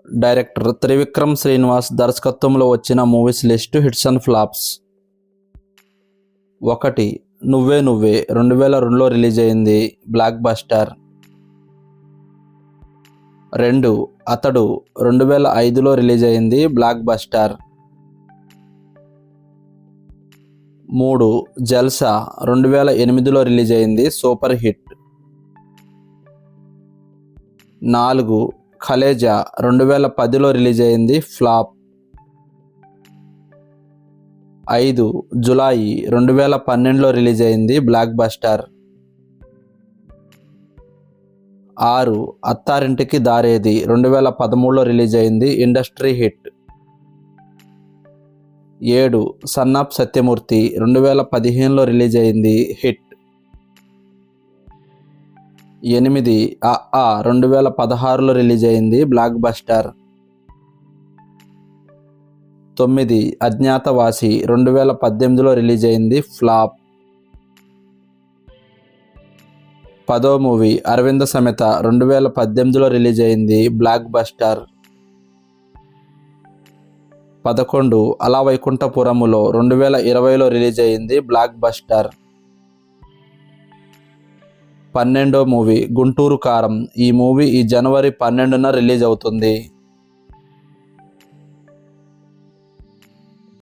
Director Trivikram Srinivas దర్శకత్వంలో వచ్చిన movies list hits and flops. 1. Nuvve Nuvve 2002లో రిలీజ్ అయింది, బ్లాక్ బస్టర్. 2. అతడు 2005లో రిలీజ్ అయింది, బ్లాక్ బస్టర్. 3. జల్సా 2008లో రిలీజ్ అయింది, సూపర్ హిట్. 4. ఖలేజా 2010లో రిలీజ్ అయింది, ఫ్లాప్. 5. జులాయి 2012లో రిలీజ్ అయింది, బ్లాక్ బస్టర్. 6. అత్తారింటికి దారేది 2013లో రిలీజ్ అయింది, industry hit. 7. Son of Satyamurthy 2015లో రిలీజ్ అయింది, హిట్. 8. 2016లో రిలీజ్ అయింది, బ్లాక్ బస్టర్. 9. అజ్ఞాతవాసి 2018లో రిలీజ్ అయింది, ఫ్లాప్. 10వ మూవీ అరవింద సమేత 2018లో రిలీజ్ అయింది, బ్లాక్ బస్టర్. 11. అల వైకుంఠపురములో 2020లో రిలీజ్ అయింది, బ్లాక్ బస్టర్. 12వ మూవీ గుంటూరు కారం. ఈ మూవీ ఈ జనవరి 12న రిలీజ్ అవుతుంది.